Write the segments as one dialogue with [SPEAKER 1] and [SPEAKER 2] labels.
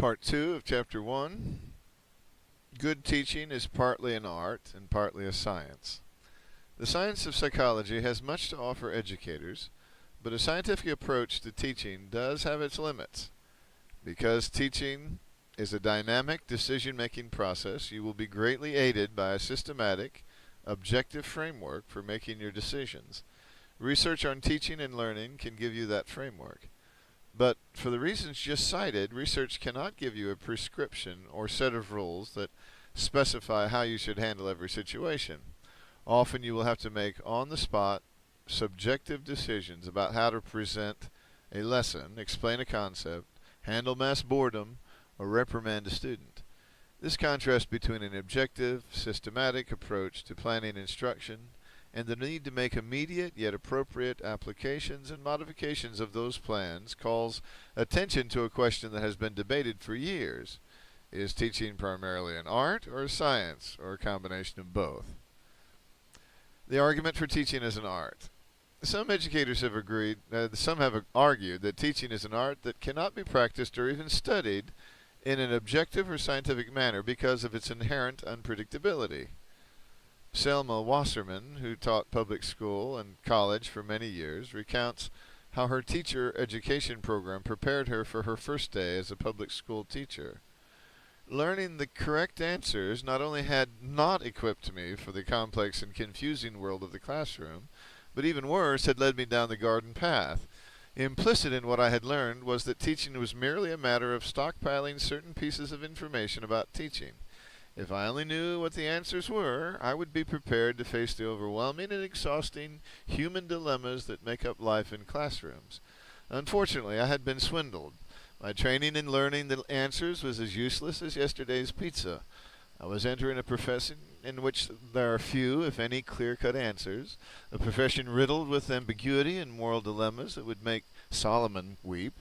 [SPEAKER 1] Part 2 of Chapter 1. Good teaching is partly an art and partly a science. The science of psychology has much to offer educators, but a scientific approach to teaching does have its limits. Because teaching is a dynamic decision-making process, you will be greatly aided by a systematic, objective framework for making your decisions. Research on teaching and learning can give you that framework. But for the reasons just cited, research cannot give you a prescription or set of rules that specify how you should handle every situation. Often you will have to make on-the-spot, subjective decisions about how to present a lesson, explain a concept, handle mass boredom, or reprimand a student. This contrast between an objective, systematic approach to planning instruction and the need to make immediate yet appropriate applications and modifications of those plans calls attention to a question that has been debated for years. Is teaching primarily an art or a science, or a combination of both? The argument for teaching as an art. Some educators have argued that teaching is an art that cannot be practiced or even studied in an objective or scientific manner because of its inherent unpredictability. Selma Wasserman, who taught public school and college for many years, recounts how her teacher education program prepared her for her first day as a public school teacher. Learning the correct answers not only had not equipped me for the complex and confusing world of the classroom, but even worse, had led me down the garden path. Implicit in what I had learned was that teaching was merely a matter of stockpiling certain pieces of information about teaching. If I only knew what the answers were, I would be prepared to face the overwhelming and exhausting human dilemmas that make up life in classrooms. Unfortunately, I had been swindled. My training in learning the answers was as useless as yesterday's pizza. I was entering a profession in which there are few, if any, clear-cut answers, a profession riddled with ambiguity and moral dilemmas that would make Solomon weep.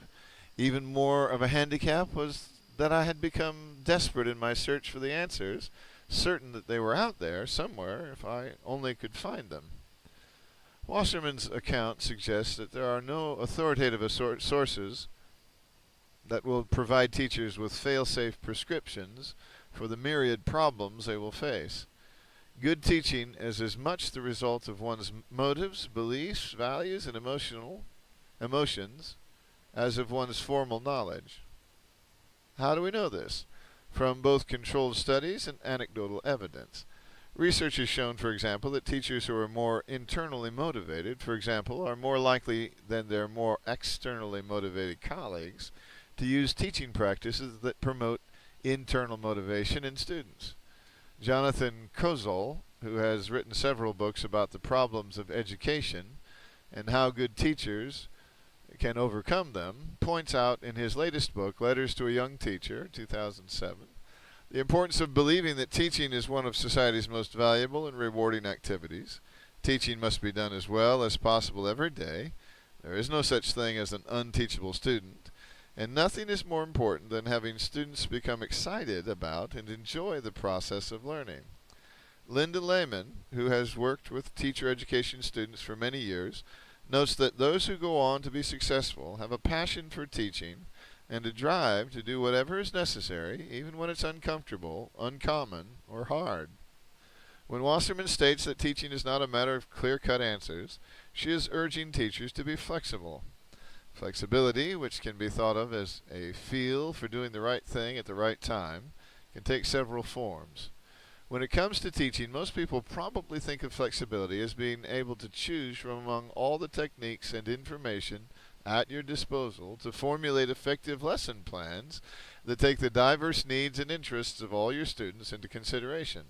[SPEAKER 1] Even more of a handicap was that I had become desperate in my search for the answers, certain that they were out there somewhere if I only could find them. Wasserman's account suggests that there are no authoritative sources that will provide teachers with fail-safe prescriptions for the myriad problems they will face. Good teaching is as much the result of one's motives, beliefs, values, and emotions as of one's formal knowledge. How do we know this? From both controlled studies and anecdotal evidence. Research has shown, for example, that teachers who are more internally motivated, for example, are more likely than their more externally motivated colleagues to use teaching practices that promote internal motivation in students. Jonathan Kozol, who has written several books about the problems of education and how good teachers can overcome them, points out in his latest book, Letters to a Young Teacher, 2007, the importance of believing that teaching is one of society's most valuable and rewarding activities. Teaching must be done as well as possible every day. There is no such thing as an unteachable student, and nothing is more important than having students become excited about and enjoy the process of learning. Linda Lehman, who has worked with teacher education students for many years, notes that those who go on to be successful have a passion for teaching and a drive to do whatever is necessary, even when it's uncomfortable, uncommon, or hard. When Wasserman states that teaching is not a matter of clear-cut answers, she is urging teachers to be flexible. Flexibility, which can be thought of as a feel for doing the right thing at the right time, can take several forms. When it comes to teaching, most people probably think of flexibility as being able to choose from among all the techniques and information at your disposal to formulate effective lesson plans that take the diverse needs and interests of all your students into consideration.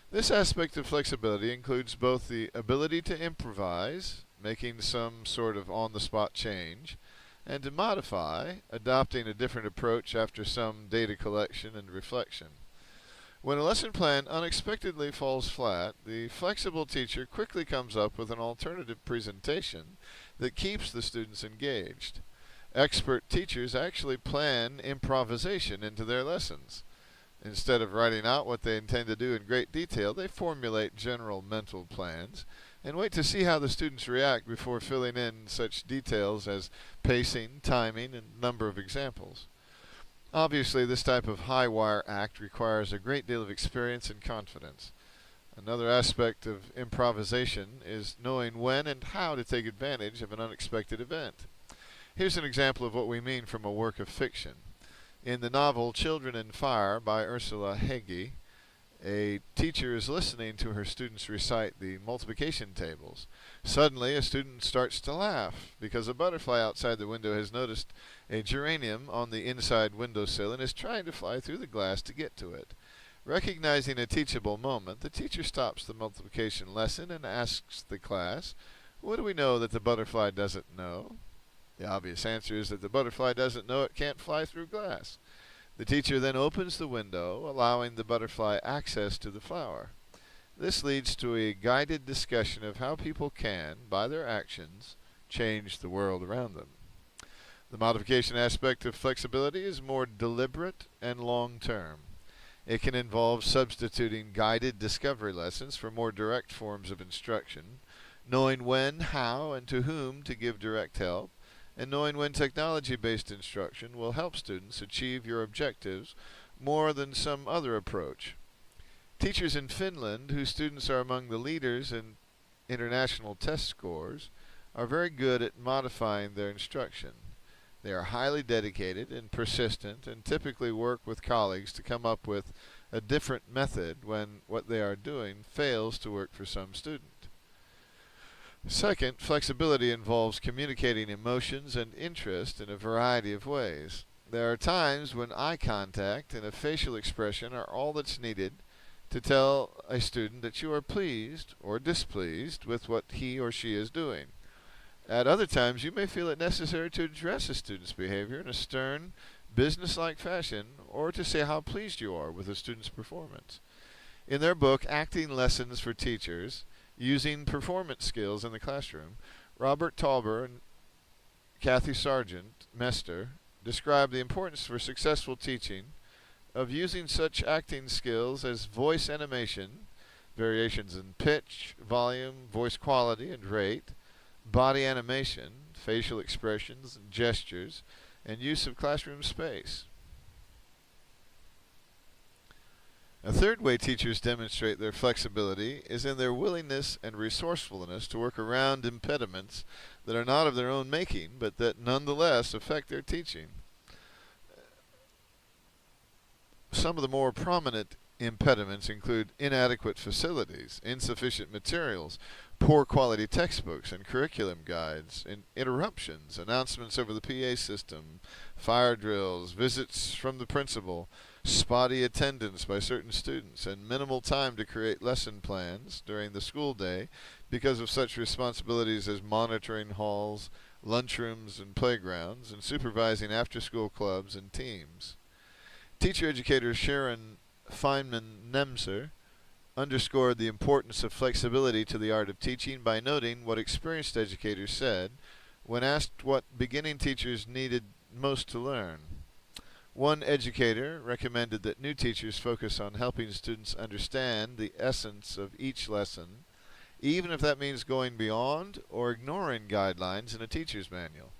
[SPEAKER 1] This aspect of flexibility includes both the ability to improvise, making some sort of on-the-spot change, and to modify, adopting a different approach after some data collection and reflection. When a lesson plan unexpectedly falls flat, the flexible teacher quickly comes up with an alternative presentation that keeps the students engaged. Expert teachers actually plan improvisation into their lessons. Instead of writing out what they intend to do in great detail, they formulate general mental plans and wait to see how the students react before filling in such details as pacing, timing, and number of examples. Obviously, this type of high-wire act requires a great deal of experience and confidence. Another aspect of improvisation is knowing when and how to take advantage of an unexpected event. Here's an example of what we mean from a work of fiction. In the novel Children and Fire by Ursula Hegge, a teacher is listening to her students recite the multiplication tables. Suddenly, a student starts to laugh because a butterfly outside the window has noticed a geranium on the inside windowsill and is trying to fly through the glass to get to it. Recognizing a teachable moment, the teacher stops the multiplication lesson and asks the class, "What do we know that the butterfly doesn't know?" The obvious answer is that the butterfly doesn't know it can't fly through glass. The teacher then opens the window, allowing the butterfly access to the flower. This leads to a guided discussion of how people can, by their actions, change the world around them. The modification aspect of flexibility is more deliberate and long-term. It can involve substituting guided discovery lessons for more direct forms of instruction, knowing when, how, and to whom to give direct help, and knowing when technology-based instruction will help students achieve your objectives more than some other approach. Teachers in Finland, whose students are among the leaders in international test scores, are very good at modifying their instruction. They are highly dedicated and persistent and typically work with colleagues to come up with a different method when what they are doing fails to work for some student. Second, flexibility involves communicating emotions and interest in a variety of ways. There are times when eye contact and a facial expression are all that's needed to tell a student that you are pleased or displeased with what he or she is doing. At other times, you may feel it necessary to address a student's behavior in a stern, business-like fashion, or to say how pleased you are with a student's performance. In their book, Acting Lessons for Teachers, Using Performance Skills in the Classroom, Robert Tauber and Kathy Sargent Mester describe the importance for successful teaching of using such acting skills as voice animation, variations in pitch, volume, voice quality, and rate, body animation, facial expressions and gestures, and use of classroom space. A third way teachers demonstrate their flexibility is in their willingness and resourcefulness to work around impediments that are not of their own making, but that nonetheless affect their teaching. Some of the more prominent impediments include inadequate facilities, insufficient materials, poor quality textbooks and curriculum guides, and interruptions, announcements over the PA system, fire drills, visits from the principal, spotty attendance by certain students, and minimal time to create lesson plans during the school day because of such responsibilities as monitoring halls, lunchrooms and playgrounds, and supervising after-school clubs and teams. Teacher educator Sharon Feynman-Nemser underscored the importance of flexibility to the art of teaching by noting what experienced educators said when asked what beginning teachers needed most to learn. One educator recommended that new teachers focus on helping students understand the essence of each lesson, even if that means going beyond or ignoring guidelines in a teacher's manual.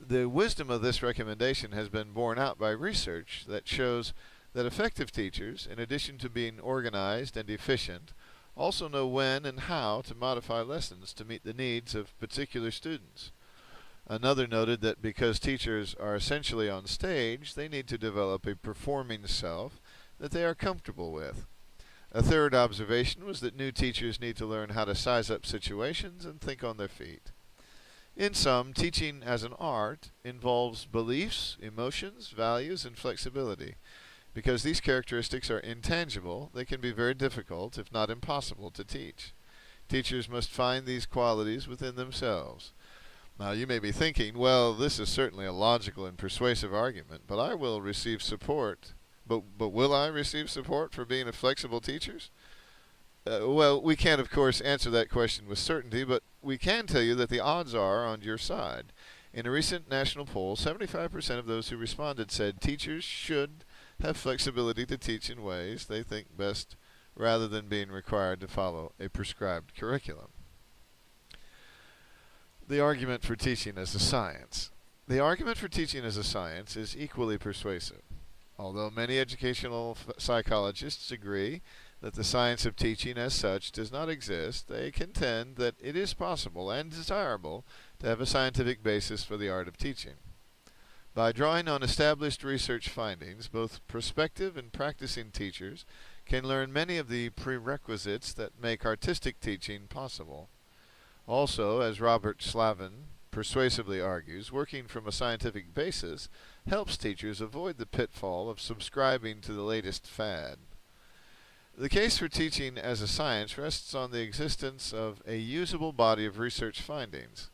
[SPEAKER 1] The wisdom of this recommendation has been borne out by research that shows that effective teachers, in addition to being organized and efficient, also know when and how to modify lessons to meet the needs of particular students. Another noted that because teachers are essentially on stage, they need to develop a performing self that they are comfortable with. A third observation was that new teachers need to learn how to size up situations and think on their feet. In sum, teaching as an art involves beliefs, emotions, values, and flexibility. Because these characteristics are intangible, they can be very difficult, if not impossible, to teach. Teachers must find these qualities within themselves. Now, you may be thinking, well, this is certainly a logical and persuasive argument, but I will receive support. But will I receive support for being a flexible teacher? Well, we can't, of course, answer that question with certainty, but we can tell you that the odds are on your side. In a recent national poll, 75% of those who responded said teachers should have flexibility to teach in ways they think best rather than being required to follow a prescribed curriculum. The argument for teaching as a science. The argument for teaching as a science is equally persuasive. Although many educational psychologists agree that the science of teaching as such does not exist, they contend that it is possible and desirable to have a scientific basis for the art of teaching. By drawing on established research findings, both prospective and practicing teachers can learn many of the prerequisites that make artistic teaching possible. Also, as Robert Slavin persuasively argues, working from a scientific basis helps teachers avoid the pitfall of subscribing to the latest fad. The case for teaching as a science rests on the existence of a usable body of research findings.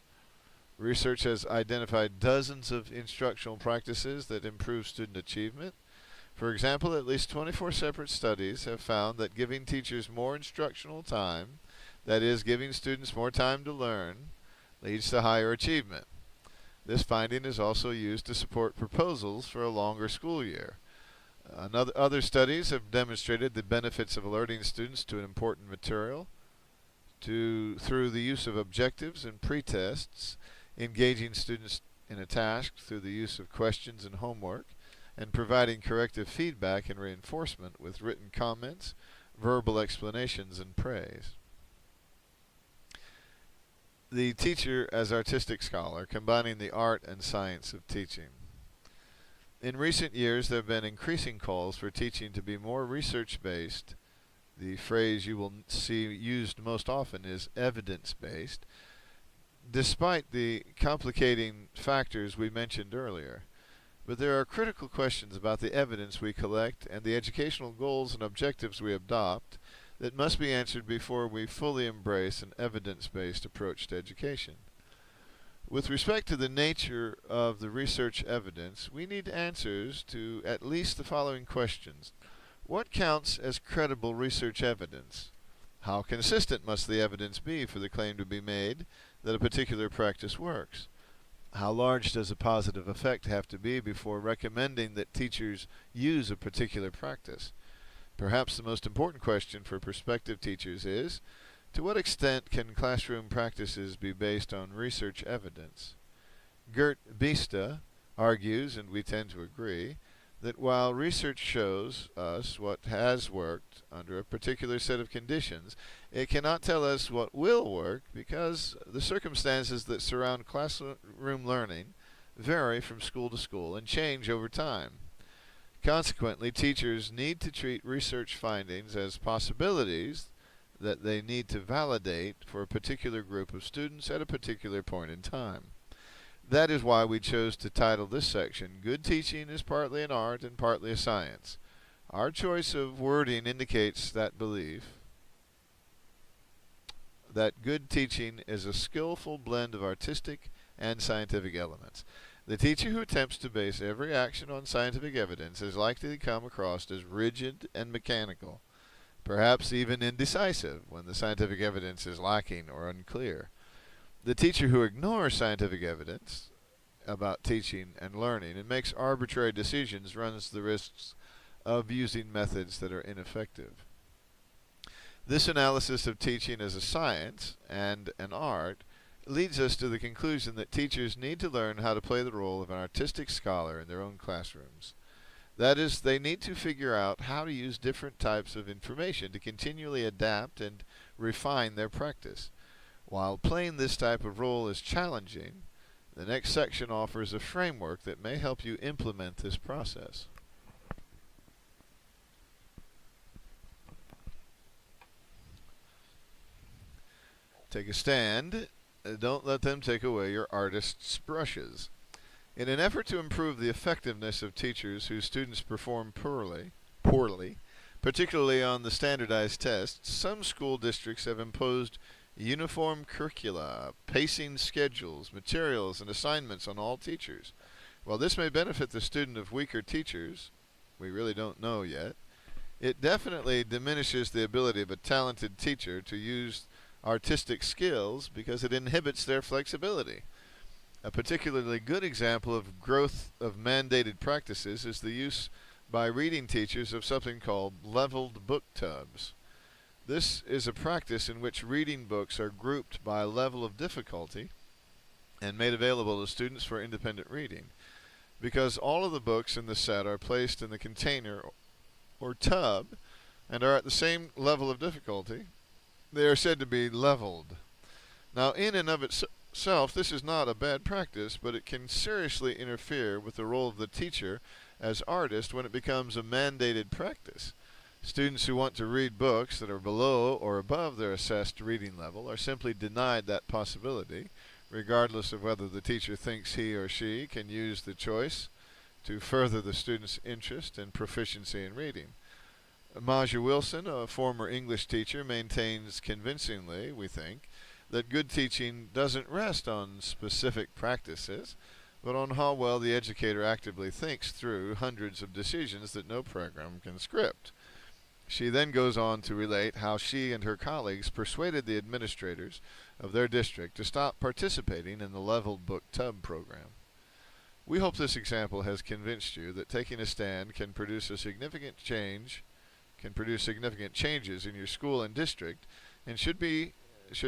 [SPEAKER 1] Research has identified dozens of instructional practices that improve student achievement. For example, at least 24 separate studies have found that giving teachers more instructional time, that is, giving students more time to learn, leads to higher achievement. This finding is also used to support proposals for a longer school year. Other studies have demonstrated the benefits of alerting students to an important material through the use of objectives and pretests, engaging students in a task through the use of questions and homework, and providing corrective feedback and reinforcement with written comments, verbal explanations, and praise. The teacher as artistic scholar, combining the art and science of teaching. In recent years, there have been increasing calls for teaching to be more research-based. The phrase you will see used most often is evidence-based, despite the complicating factors we mentioned earlier. But there are critical questions about the evidence we collect and the educational goals and objectives we adopt that must be answered before we fully embrace an evidence-based approach to education. With respect to the nature of the research evidence, we need answers to at least the following questions. What counts as credible research evidence? How consistent must the evidence be for the claim to be made that a particular practice works? How large does a positive effect have to be before recommending that teachers use a particular practice? Perhaps the most important question for prospective teachers is, to what extent can classroom practices be based on research evidence? Gert Biesta argues, and we tend to agree, that while research shows us what has worked under a particular set of conditions, it cannot tell us what will work because the circumstances that surround classroom learning vary from school to school and change over time. Consequently, teachers need to treat research findings as possibilities that they need to validate for a particular group of students at a particular point in time. That is why we chose to title this section, Good Teaching is Partly an Art and Partly a Science. Our choice of wording indicates that belief that good teaching is a skillful blend of artistic and scientific elements. The teacher who attempts to base every action on scientific evidence is likely to come across as rigid and mechanical, perhaps even indecisive when the scientific evidence is lacking or unclear. The teacher who ignores scientific evidence about teaching and learning and makes arbitrary decisions runs the risks of using methods that are ineffective. This analysis of teaching as a science and an art leads us to the conclusion that teachers need to learn how to play the role of an artistic scholar in their own classrooms. That is, they need to figure out how to use different types of information to continually adapt and refine their practice. While playing this type of role is challenging, the next section offers a framework that may help you implement this process. Take a stand. Don't let them take away your artist's brushes. In an effort to improve the effectiveness of teachers whose students perform poorly, particularly on the standardized tests, some school districts have imposed uniform curricula, pacing schedules, materials, and assignments on all teachers. While this may benefit the student of weaker teachers, we really don't know yet, it definitely diminishes the ability of a talented teacher to use artistic skills because it inhibits their flexibility. A particularly good example of growth of mandated practices is the use by reading teachers of something called leveled book tubs. This is a practice in which reading books are grouped by level of difficulty and made available to students for independent reading. Because all of the books in the set are placed in the container or tub and are at the same level of difficulty, they are said to be leveled. Now, in and of itself, this is not a bad practice, but it can seriously interfere with the role of the teacher as artist when it becomes a mandated practice. Students who want to read books that are below or above their assessed reading level are simply denied that possibility, regardless of whether the teacher thinks he or she can use the choice to further the student's interest and proficiency in reading. Maja Wilson, a former English teacher, maintains convincingly, we think, that good teaching doesn't rest on specific practices, but on how well the educator actively thinks through hundreds of decisions that no program can script. She then goes on to relate how she and her colleagues persuaded the administrators of their district to stop participating in the leveled book tub program. We hope this example has convinced you that taking a stand can produce significant changes in your school and district, and should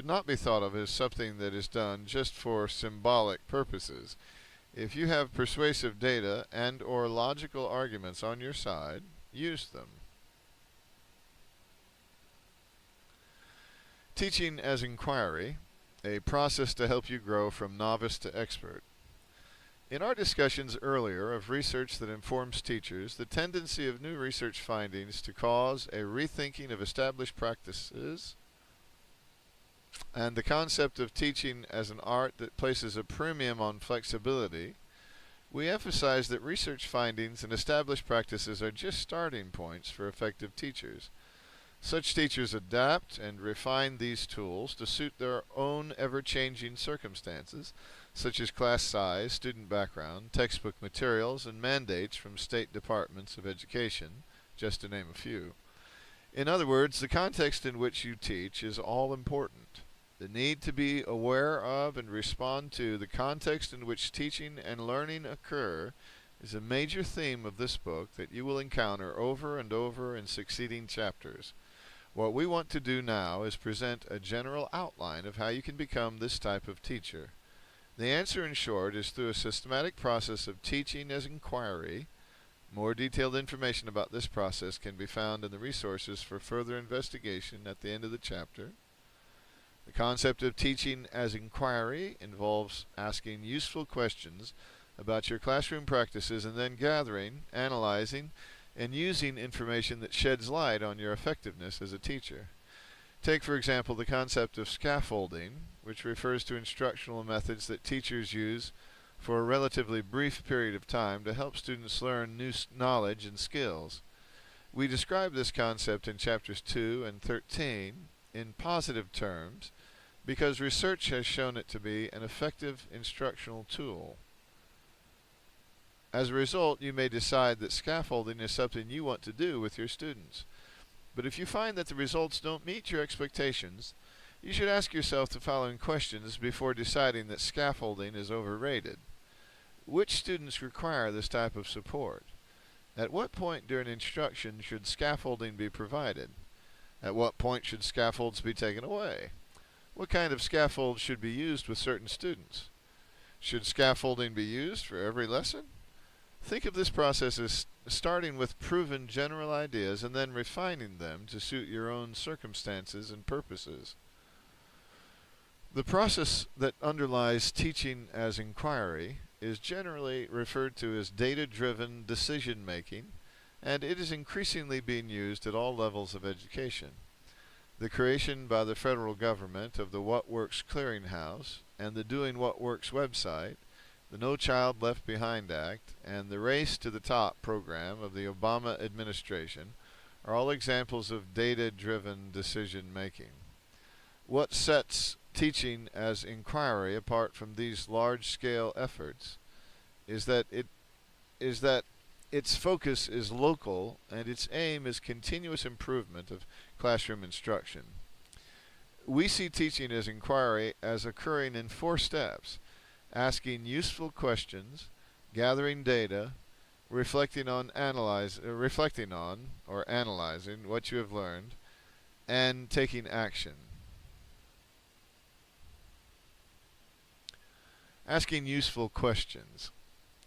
[SPEAKER 1] not be thought of as something that is done just for symbolic purposes. If you have persuasive data and or logical arguments on your side, use them. Teaching as inquiry, a process to help you grow from novice to expert. In our discussions earlier of research that informs teachers, the tendency of new research findings to cause a rethinking of established practices and the concept of teaching as an art that places a premium on flexibility, we emphasize that research findings and established practices are just starting points for effective teachers. Such teachers adapt and refine these tools to suit their own ever-changing circumstances, such as class size, student background, textbook materials, and mandates from state departments of education, just to name a few. In other words, the context in which you teach is all important. The need to be aware of and respond to the context in which teaching and learning occur is a major theme of this book that you will encounter over and over in succeeding chapters. What we want to do now is present a general outline of how you can become this type of teacher. The answer, in short, is through a systematic process of teaching as inquiry. More detailed information about this process can be found in the resources for further investigation at the end of the chapter. The concept of teaching as inquiry involves asking useful questions about your classroom practices and then gathering, analyzing, and using information that sheds light on your effectiveness as a teacher. Take, for example, the concept of scaffolding, which refers to instructional methods that teachers use for a relatively brief period of time to help students learn new knowledge and skills. We describe this concept in chapters 2 and 13 in positive terms because research has shown it to be an effective instructional tool. As a result, you may decide that scaffolding is something you want to do with your students. But if you find that the results don't meet your expectations, you should ask yourself the following questions before deciding that scaffolding is overrated. Which students require this type of support? At what point during instruction should scaffolding be provided? At what point should scaffolds be taken away? What kind of scaffold should be used with certain students? Should scaffolding be used for every lesson? Think of this process as starting with proven general ideas and then refining them to suit your own circumstances and purposes. The process that underlies teaching as inquiry is generally referred to as data-driven decision-making, and it is increasingly being used at all levels of education. The creation by the federal government of the What Works Clearinghouse and the Doing What Works website, the No Child Left Behind Act, and the Race to the Top program of the Obama administration are all examples of data-driven decision-making. What sets teaching as inquiry apart from these large-scale efforts is that its focus is local and its aim is continuous improvement of classroom instruction. We see teaching as inquiry as occurring in 4 steps: asking useful questions, gathering data, reflecting on or analyzing what you have learned, and taking action. Asking useful questions.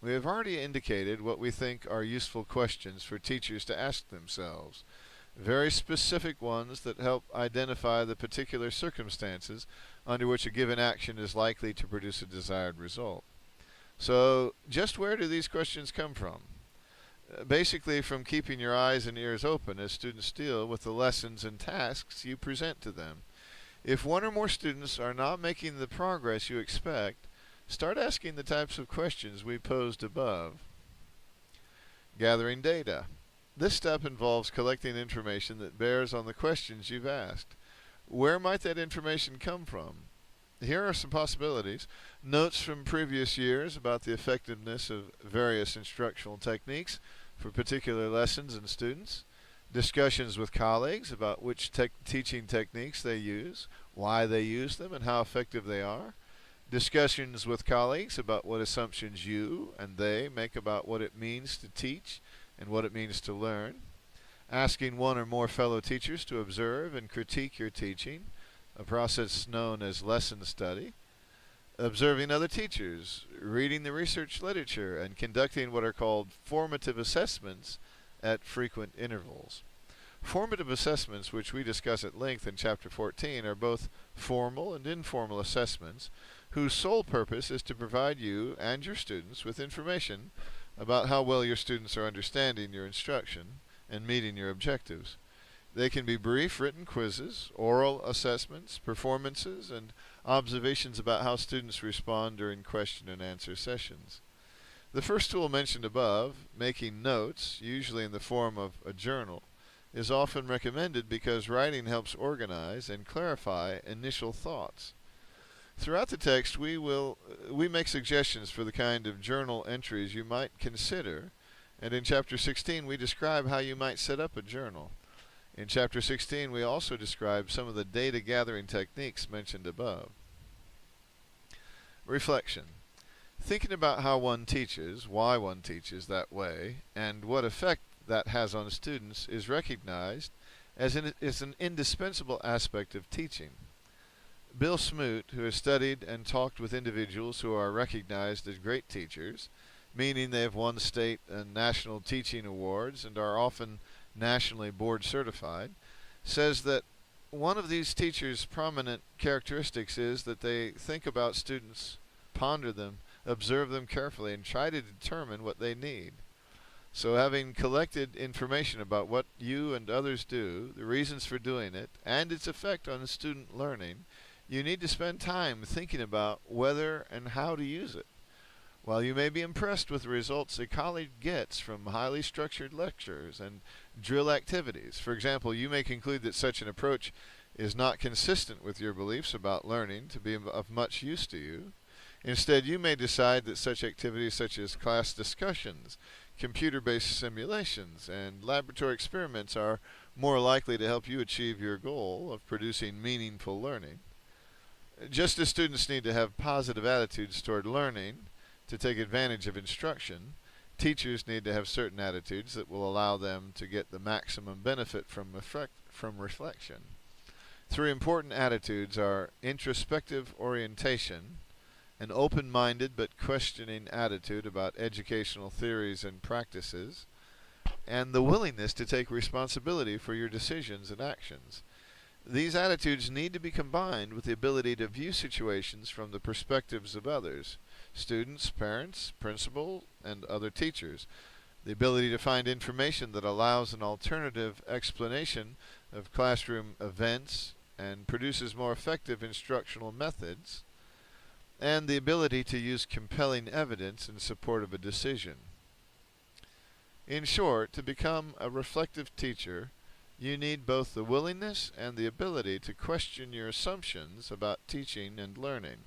[SPEAKER 1] We have already indicated what we think are useful questions for teachers to ask themselves, very specific ones that help identify the particular circumstances under which a given action is likely to produce a desired result. So, just where do these questions come from? Basically from keeping your eyes and ears open as students deal with the lessons and tasks you present to them. If one or more students are not making the progress you expect, start asking the types of questions we posed above. Gathering data. This step involves collecting information that bears on the questions you've asked. Where might that information come from? Here are some possibilities. Notes from previous years about the effectiveness of various instructional techniques for particular lessons and students. Discussions with colleagues about which teaching techniques they use, why they use them, and how effective they are. Discussions with colleagues about what assumptions you and they make about what it means to teach and what it means to learn. Asking one or more fellow teachers to observe and critique your teaching, a process known as lesson study. Observing other teachers, reading the research literature, and conducting what are called formative assessments at frequent intervals. Formative assessments, which we discuss at length in Chapter 14, are both formal and informal assessments whose sole purpose is to provide you and your students with information about how well your students are understanding your instruction and meeting your objectives. They can be brief written quizzes, oral assessments, performances, and observations about how students respond during question and answer sessions. The first tool mentioned above, making notes, usually in the form of a journal, is often recommended because writing helps organize and clarify initial thoughts. Throughout the text, we make suggestions for the kind of journal entries you might consider, and in Chapter 16 we describe how you might set up a journal. In Chapter 16 we also describe some of the data gathering techniques mentioned above. Reflection. Thinking about how one teaches, why one teaches that way, and what effect that has on students is recognized as an indispensable aspect of teaching. Bill Smoot, who has studied and talked with individuals who are recognized as great teachers, meaning they have won state and national teaching awards and are often nationally board certified, says that one of these teachers' prominent characteristics is that they think about students, ponder them, observe them carefully, and try to determine what they need. So having collected information about what you and others do, the reasons for doing it, and its effect on student learning, you need to spend time thinking about whether and how to use it. While you may be impressed with the results a college gets from highly structured lectures and drill activities, for example, you may conclude that such an approach is not consistent with your beliefs about learning to be of much use to you. Instead, you may decide that such activities such as class discussions, computer-based simulations, and laboratory experiments are more likely to help you achieve your goal of producing meaningful learning. Just as students need to have positive attitudes toward learning to take advantage of instruction, teachers need to have certain attitudes that will allow them to get the maximum benefit from reflection. Three important attitudes are introspective orientation, an open-minded but questioning attitude about educational theories and practices, and the willingness to take responsibility for your decisions and actions. These attitudes need to be combined with the ability to view situations from the perspectives of others, students, parents, principals, and other teachers. The ability to find information that allows an alternative explanation of classroom events and produces more effective instructional methods, and the ability to use compelling evidence in support of a decision. In short, to become a reflective teacher, you need both the willingness and the ability to question your assumptions about teaching and learning.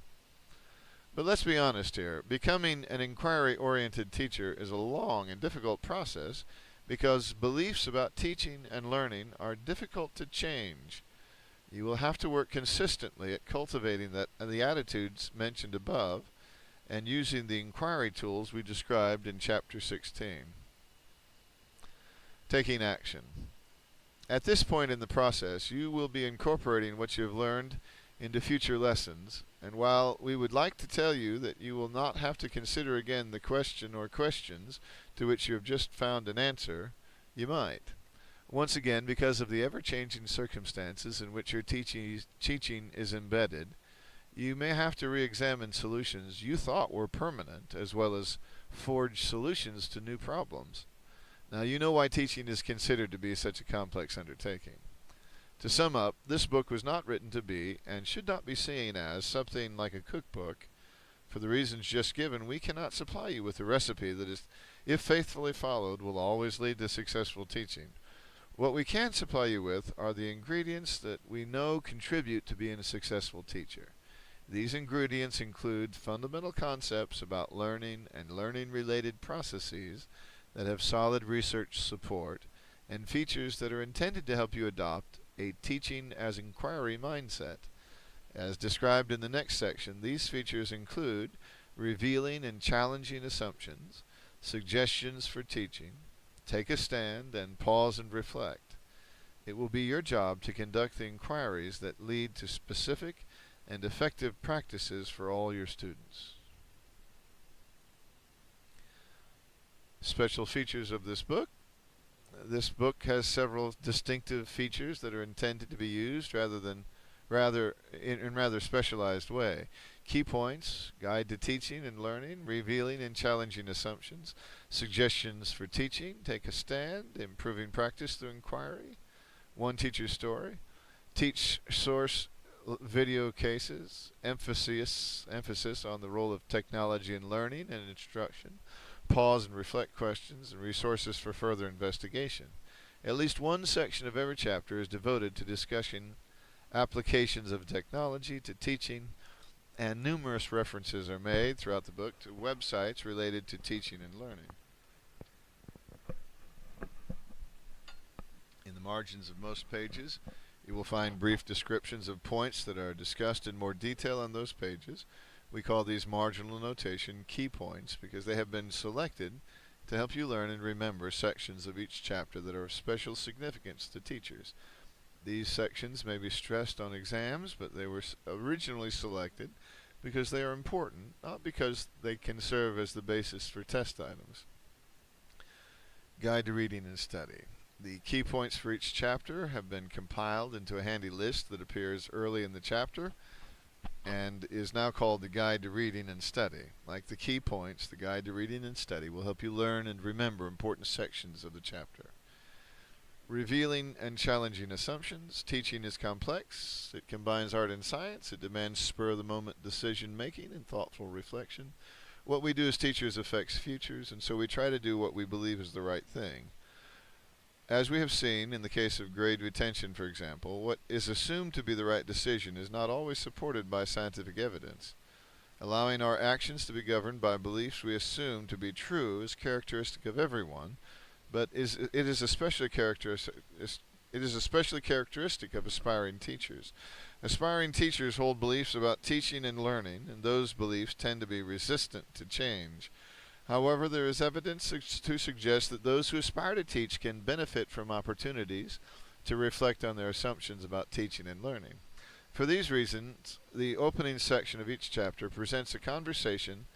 [SPEAKER 1] But let's be honest here. Becoming an inquiry-oriented teacher is a long and difficult process because beliefs about teaching and learning are difficult to change. You will have to work consistently at cultivating the attitudes mentioned above and using the inquiry tools we described in Chapter 16. Taking action. At this point in the process, you will be incorporating what you have learned into future lessons, and while we would like to tell you that you will not have to consider again the question or questions to which you have just found an answer, you might. Once again, because of the ever-changing circumstances in which your teaching is embedded, you may have to re-examine solutions you thought were permanent, as well as forge solutions to new problems. Now, you know why teaching is considered to be such a complex undertaking. To sum up, this book was not written to be, and should not be seen as, something like a cookbook. For the reasons just given, we cannot supply you with a recipe that is, if faithfully followed, will always lead to successful teaching. What we can supply you with are the ingredients that we know contribute to being a successful teacher. These ingredients include fundamental concepts about learning and learning-related processes that have solid research support, and features that are intended to help you adopt a teaching as inquiry mindset. As described in the next section, these features include revealing and challenging assumptions, suggestions for teaching, take a stand, and pause and reflect. It will be your job to conduct the inquiries that lead to specific and effective practices for all your students. Special features of this book. This book has several distinctive features that are intended to be used in rather specialized way. Key points, guide to teaching and learning, revealing and challenging assumptions, suggestions for teaching, take a stand, improving practice through inquiry, one teacher story, teach source video cases, emphasis on the role of technology in learning and instruction, pause and reflect questions, and resources for further investigation. At least one section of every chapter is devoted to discussing applications of technology to teaching, and numerous references are made throughout the book to websites related to teaching and learning. In the margins of most pages, you will find brief descriptions of points that are discussed in more detail on those pages. We call these marginal notation key points because they have been selected to help you learn and remember sections of each chapter that are of special significance to teachers. These sections may be stressed on exams, but they were originally selected because they are important, not because they can serve as the basis for test items. Guide to reading and study. The key points for each chapter have been compiled into a handy list that appears early in the chapter and is now called the Guide to Reading and Study. Like the key points, the Guide to Reading and Study will help you learn and remember important sections of the chapter. Revealing and challenging assumptions. Teaching is complex. It combines art and science. It demands spur-of-the-moment decision-making and thoughtful reflection. What we do as teachers affects futures, and so we try to do what we believe is the right thing. As we have seen in the case of grade retention, for example, what is assumed to be the right decision is not always supported by scientific evidence. Allowing our actions to be governed by beliefs we assume to be true is characteristic of everyone, but it is especially characteristic of aspiring teachers. Aspiring teachers hold beliefs about teaching and learning, and those beliefs tend to be resistant to change. However, there is evidence to suggest that those who aspire to teach can benefit from opportunities to reflect on their assumptions about teaching and learning. For these reasons, the opening section of each chapter presents a conversation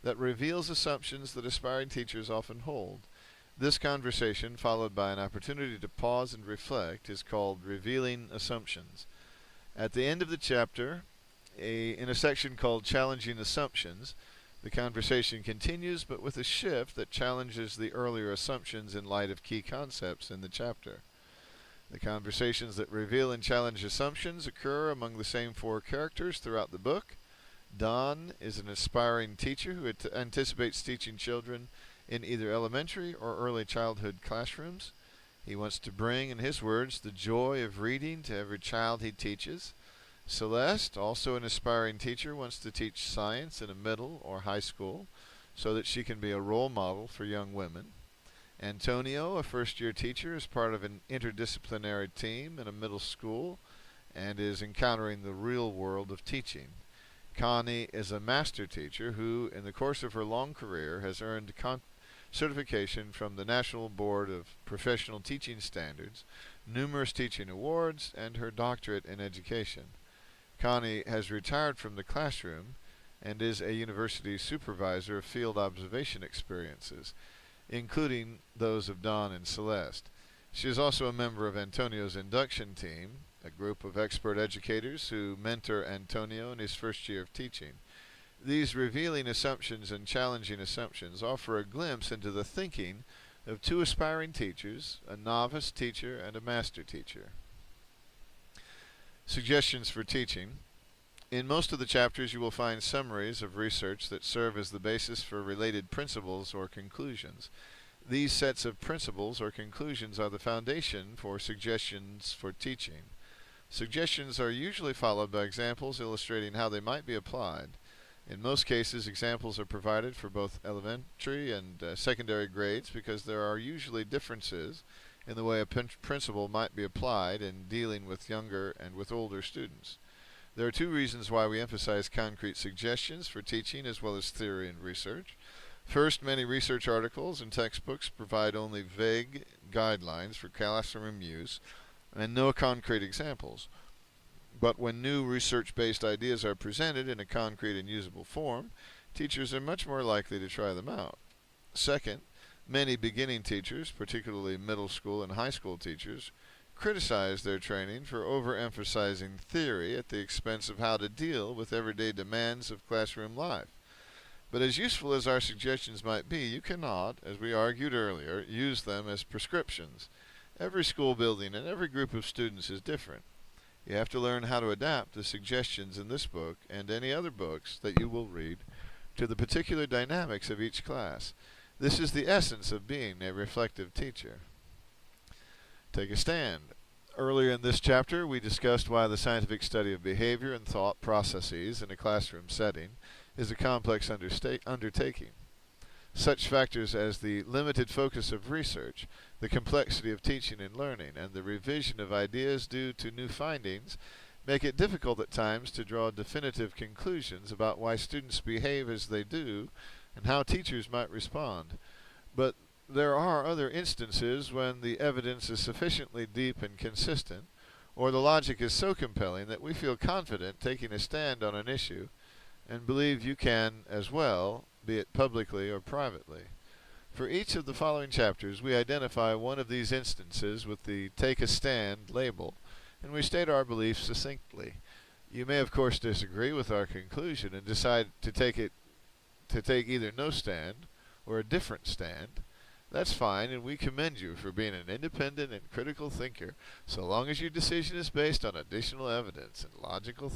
[SPEAKER 1] that reveals assumptions that aspiring teachers often hold. This conversation, followed by an opportunity to pause and reflect, is called Revealing Assumptions. At the end of the chapter, in a section called Challenging Assumptions, the conversation continues, but with a shift that challenges the earlier assumptions in light of key concepts in the chapter. The conversations that reveal and challenge assumptions occur among the same four characters throughout the book. Don is an aspiring teacher who anticipates teaching children in either elementary or early childhood classrooms. He wants to bring, in his words, the joy of reading to every child he teaches. Celeste, also an aspiring teacher, wants to teach science in a middle or high school so that she can be a role model for young women. Antonio, a first-year teacher, is part of an interdisciplinary team in a middle school and is encountering the real world of teaching. Connie is a master teacher who, in the course of her long career, has earned certification from the National Board of Professional Teaching Standards, numerous teaching awards, and her doctorate in education. Connie has retired from the classroom and is a university supervisor of field observation experiences, including those of Don and Celeste. She is also a member of Antonio's induction team, a group of expert educators who mentor Antonio in his first year of teaching. These revealing assumptions and challenging assumptions offer a glimpse into the thinking of two aspiring teachers, a novice teacher and a master teacher. Suggestions for teaching. In most of the chapters you will find summaries of research that serve as the basis for related principles or conclusions. These sets of principles or conclusions are the foundation for suggestions for teaching. Suggestions are usually followed by examples illustrating how they might be applied. In most cases, examples are provided for both elementary and secondary grades because there are usually differences in the way a principle might be applied in dealing with younger and with older students. There are two reasons why we emphasize concrete suggestions for teaching as well as theory and research. First, many research articles and textbooks provide only vague guidelines for classroom use and no concrete examples. But when new research-based ideas are presented in a concrete and usable form, teachers are much more likely to try them out. Second, many beginning teachers, particularly middle school and high school teachers, criticize their training for overemphasizing theory at the expense of how to deal with everyday demands of classroom life. But as useful as our suggestions might be, you cannot, as we argued earlier, use them as prescriptions. Every school building and every group of students is different. You have to learn how to adapt the suggestions in this book and any other books that you will read to the particular dynamics of each class. This is the essence of being a reflective teacher. Take a stand. Earlier in this chapter, we discussed why the scientific study of behavior and thought processes in a classroom setting is a complex undertaking. Such factors as the limited focus of research, the complexity of teaching and learning, and the revision of ideas due to new findings make it difficult at times to draw definitive conclusions about why students behave as they do and how teachers might respond. But there are other instances when the evidence is sufficiently deep and consistent, or the logic is so compelling that we feel confident taking a stand on an issue and believe you can as well, be it publicly or privately. For each of the following chapters, we identify one of these instances with the Take a Stand label, and we state our beliefs succinctly. You may, of course, disagree with our conclusion and decide to take either no stand or a different stand. That's fine, and we commend you for being an independent and critical thinker, so long as your decision is based on additional evidence and logical